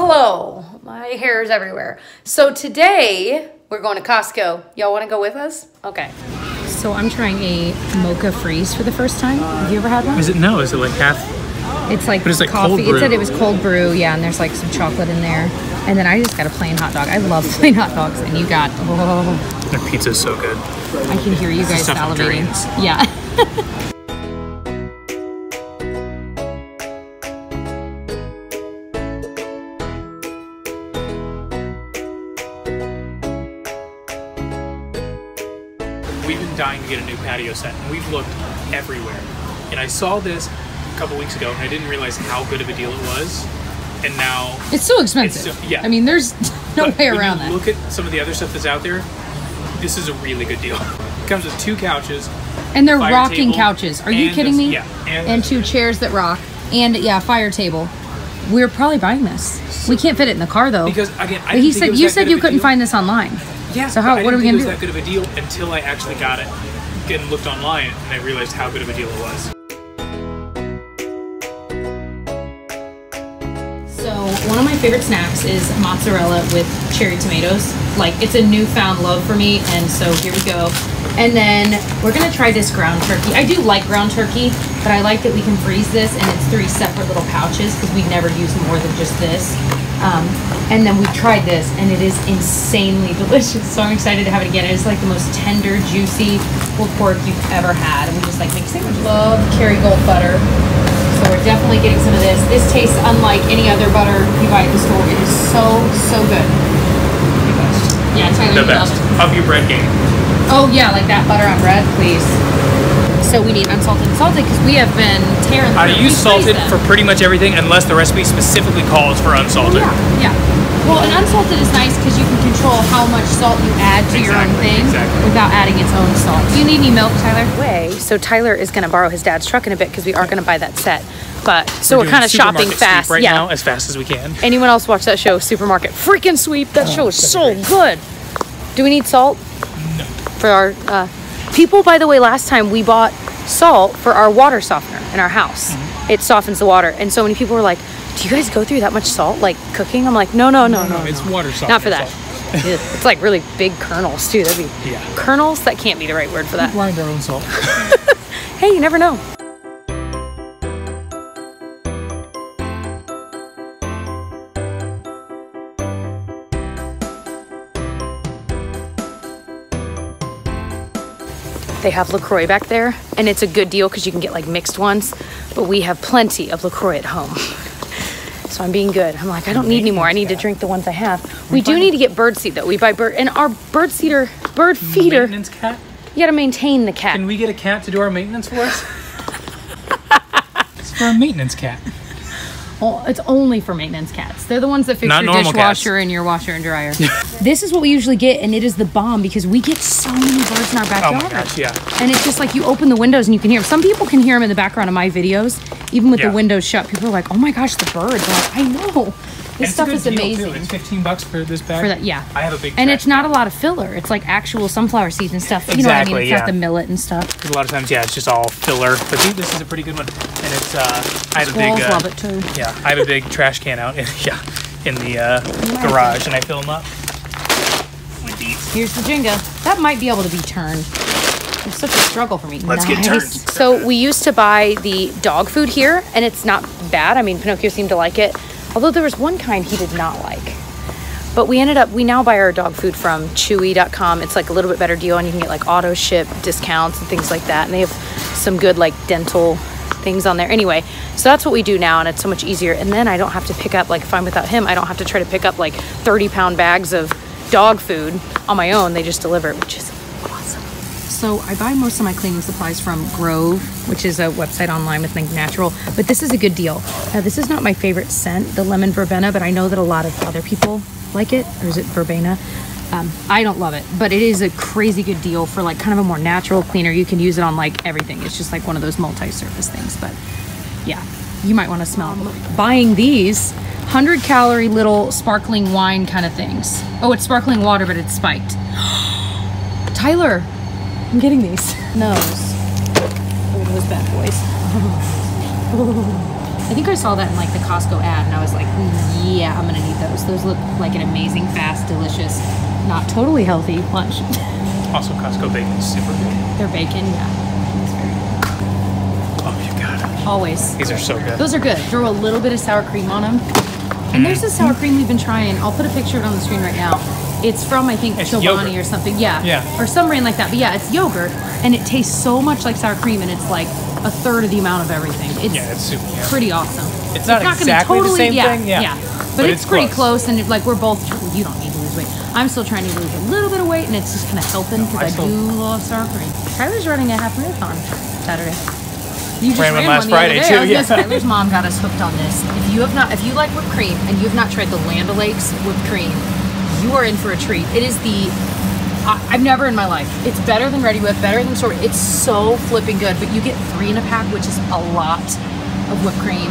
hello. My hair is everywhere. So today we're going to Costco. Y'all want to go with us? Okay. So I'm trying a mocha freeze for the first time. Have you ever had one? Is it like half? It's like, but it's like coffee. Cold brew. It said it was cold brew, yeah, and there's like some chocolate in there. And then I just got a plain hot dog. I love plain hot dogs. And you got, oh. Their pizza's so good. I can hear you guys salivating. Yeah. We've been dying to get a new patio set, and we've looked everywhere. And I saw this a couple weeks ago, and I didn't realize how good of a deal it was. And now it's so expensive. Yeah. I mean, there's no way around that. Look at some of the other stuff that's out there. This is a really good deal. It comes with 2 couches. And they're rocking couches. Are you kidding me? Yeah. And 2 chairs that rock. And yeah, fire table. We're probably buying this. We can't fit it in the car though. Because again, you said you couldn't find this online. Yeah. So what are we gonna do? It was that good of a deal until I actually got it and looked online, and I realized how good of a deal it was. So one of my favorite snacks is mozzarella with cherry tomatoes. Like, it's a newfound love for me, and so here we go. And then we're gonna try this ground turkey. I do like ground turkey, but I like that we can freeze this, and it's 3 separate little pouches because we never use more than just this. And then we tried this, and it is insanely delicious. So I'm excited to have it again. It is like the most tender, juicy pulled pork you've ever had, and we just like make so much love. Kerrygold butter. So we're definitely getting some of this. This tastes unlike any other butter you buy at the store. It is so good. The best. Yeah, Tyler, the best. Up your bread game. Oh yeah, like that butter on bread, please. So we need unsalted and salted because we have been tearing. I use salted for pretty much everything unless the recipe specifically calls for unsalted. Oh, yeah. Well, and unsalted is nice because you can control how much salt you add to your own thing without adding its own salt. Do you need any milk, Tyler? So Tyler is going to borrow his dad's truck in a bit because we are going to buy that set. But so we're kind of shopping fast right now, as fast as we can. Anyone else watch that show, Supermarket Freaking Sweep? That show is so good. Do we need salt? No. For our people, by the way, last time we bought salt for our water softener in our house. It softens the water, and so many people were like, do you guys go through that much salt like cooking? I'm like, no, it's water softener. Not for that. It's like really big kernels too. That'd be kernels. That can't be the right word for that. We grind our own salt. Hey, you never know. They have LaCroix back there, and it's a good deal because you can get like mixed ones, but we have plenty of LaCroix at home. So I'm being good. I'm like, I don't need any more. I need to drink the ones I have. We do need to get bird seed though. We buy and our bird feeder. Maintenance cat? You gotta maintain the cat. Can we get a cat to do our maintenance for us? It's for a maintenance cat. Well, it's only for maintenance cats. They're the ones that fix your dishwasher and your washer and dryer. This is what we usually get, and it is the bomb because we get so many birds in our backyard. Oh my gosh, yeah. And it's just like you open the windows and you can hear them. Some people can hear them in the background of my videos, even with the windows shut. People are like, "Oh my gosh, the birds!" I'm like, I know. This stuff is amazing. Too. It's $15 for this bag. For that, yeah. I have a big. And it's not a lot of filler. It's like actual sunflower seeds and stuff. You know what I mean? It's not the millet and stuff. A lot of times, it's just all filler. But this is a pretty good one, and it's. I have a big. Love it too. Yeah, I have a big trash can out in the garage, and I fill them up with these. Here's the Jenga. That might be able to be turned. It's such a struggle for me. Let's get turned. So we used to buy the dog food here, and it's not bad. I mean, Pinocchio seemed to like it. Although there was one kind he did not like. But we now buy our dog food from Chewy.com. It's like a little bit better deal, and you can get like auto ship discounts and things like that. And they have some good like dental things on there. Anyway, so that's what we do now, and it's so much easier. And then I don't have to pick up, like if I'm without him, I don't have to try to pick up like 30-pound bags of dog food on my own. They just deliver it, which is awesome. So I buy most of my cleaning supplies from Grove, which is a website online with Think Natural, but this is a good deal. Now this is not my favorite scent, the lemon verbena, but I know that a lot of other people like it, or is it verbena? I don't love it, but it is a crazy good deal for like kind of a more natural cleaner. You can use it on like everything. It's just like one of those multi-surface things, but yeah, you might want to smell it. Buying these 100-calorie little sparkling wine kind of things. Oh, it's sparkling water, but it's spiked. Tyler, I'm getting these. Nose. Oh, those bad boys. I think I saw that in like the Costco ad, and I was like, yeah, I'm gonna need lunch. Those look like an amazing, fast, delicious, not totally healthy lunch. Also, Costco bacon is super good. Their bacon, yeah. It's very good. Oh, you got it. Always. These are so good. Those are good. Throw a little bit of sour cream on them. And there's this sour cream we've been trying. I'll put a picture of it on the screen right now. It's from, I think, Chobani or something. Yeah. Or some brand like that. But yeah, it's yogurt. And it tastes so much like sour cream, and it's like a third of the amount of everything. It's super, pretty awesome. It's not exactly totally, the same thing. Yeah. But it's pretty close. And like we're both, you don't need to lose weight. I'm still trying to lose a little bit of weight, and it's just kind of helping because I do love sour cream. Tyler's running a half marathon Saturday. You just ran one last Friday too. Yeah. Tyler's mom got us hooked on this. If you like whipped cream and you have not tried the Land O'Lakes whipped cream, you are in for a treat. It is I've never in my life. It's better than Ready Whip, better than Sorbet. It's so flipping good. But you get 3 in a pack, which is a lot of whipped cream.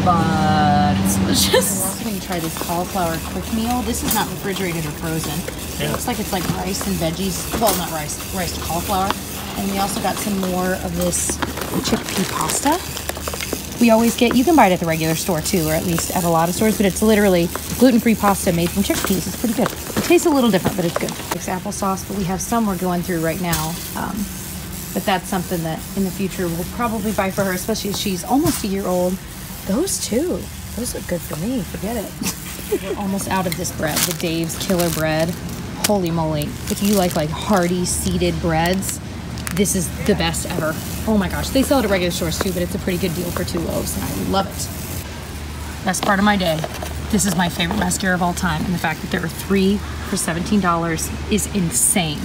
But it's delicious. We're also going to try this cauliflower quick meal. This is not refrigerated or frozen. It looks like it's like rice and veggies. Well, not rice to cauliflower. And we also got some more of this chickpea pasta. We always get, you can buy it at the regular store too, or at least at a lot of stores, but it's literally gluten-free pasta made from chickpeas. It's pretty good. It tastes a little different, but it's good. It's applesauce, but we have some we're going through right now. But that's something that in the future we'll probably buy for her, especially as she's almost a year old. Those too. Those look good for me. Forget it. We're almost out of this bread, the Dave's Killer Bread. Holy moly. If you like hearty seeded breads, this is the best ever. Oh my gosh. They sell it at regular stores too, but it's a pretty good deal for 2 loaves, and I love it. Best part of my day. This is my favorite mascara of all time, and the fact that there are 3 for $17 is insane.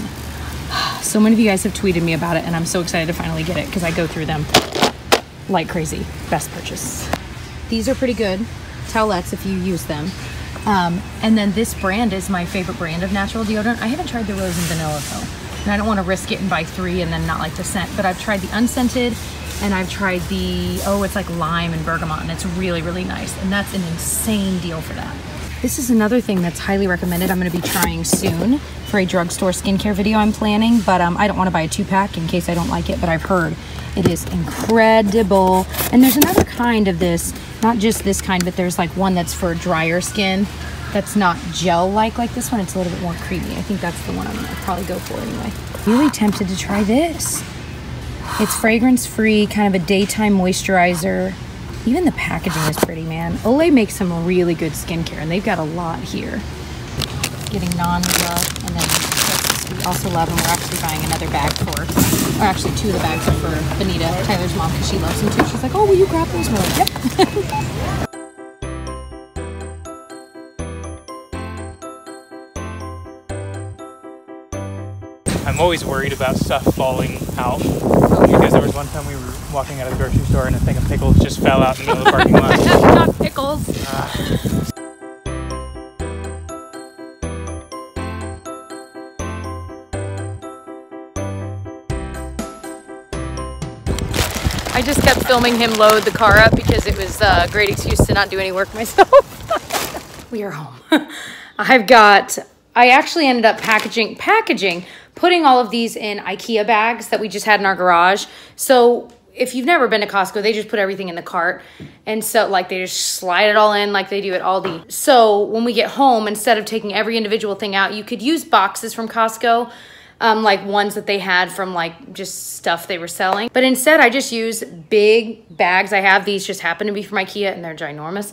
So many of you guys have tweeted me about it, and I'm so excited to finally get it because I go through them like crazy. Best purchase. These are pretty good. Towelettes if you use them. And then this brand is my favorite brand of natural deodorant. I haven't tried the rose and vanilla though. And I don't want to risk it and buy 3 and then not like the scent. But I've tried the unscented, and I've tried the, it's like lime and bergamot, and it's really, really nice. And that's an insane deal for that. This is another thing that's highly recommended. I'm going to be trying soon for a drugstore skincare video I'm planning. But I don't want to buy a 2-pack in case I don't like it. But I've heard it is incredible. And there's another kind of this, not just this kind, but there's like one that's for drier skin. That's not gel-like this one. It's a little bit more creamy. I think that's the one I'm gonna probably go for anyway. Really tempted to try this. It's fragrance-free, kind of a daytime moisturizer. Even the packaging is pretty, man. Olay makes some really good skincare, and they've got a lot here. Getting non-love, and then we also love, and we're actually buying another bag for, or actually 2 of the bags are for Benita, Tyler's mom, because she loves them too. She's like, oh, will you grab those? We're like, yep. I'm always worried about stuff falling out, because there was one time we were walking out of the grocery store and a thing of pickles just fell out in the middle of the parking lot. Not pickles. I just kept filming him load the car up because it was a great excuse to not do any work myself. We are home. I actually ended up putting all of these in IKEA bags that we just had in our garage. So if you've never been to Costco, they just put everything in the cart. And so they just slide it all in like they do at Aldi. So when we get home, instead of taking every individual thing out, you could use boxes from Costco, like ones that they had from just stuff they were selling. But instead I just use big bags. I have these, just happen to be from IKEA, and they're ginormous,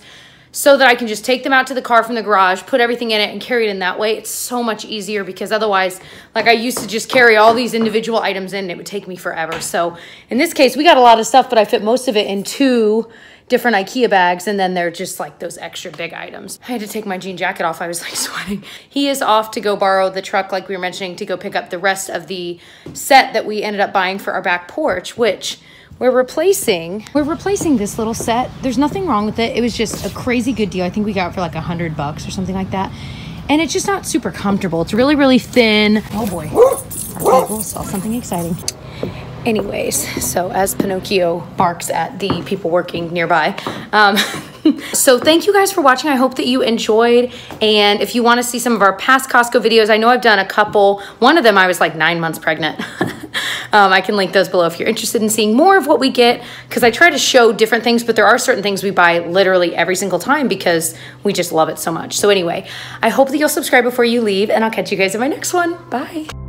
so that I can just take them out to the car from the garage, put everything in it, and carry it in that way. It's so much easier, because otherwise, I used to just carry all these individual items in, and it would take me forever. So in this case, we got a lot of stuff, but I fit most of it in 2 different IKEA bags, and then they're just those extra big items. I had to take my jean jacket off. I was sweating. He is off to go borrow the truck, like we were mentioning, to go pick up the rest of the set that we ended up buying for our back porch, which we're replacing this little set. There's nothing wrong with it. It was just a crazy good deal. I think we got it for $100 or something like that. And it's just not super comfortable. It's really, really thin. Oh boy, our people saw something exciting. Anyways, so as Pinocchio barks at the people working nearby, so thank you guys for watching. I hope that you enjoyed. And if you want to see some of our past Costco videos, I know I've done a couple. One of them I was 9 months pregnant. I can link those below if you're interested in seeing more of what we get, because I try to show different things, but there are certain things we buy literally every single time because we just love it so much. So anyway, I hope that you'll subscribe before you leave, and I'll catch you guys in my next one. Bye.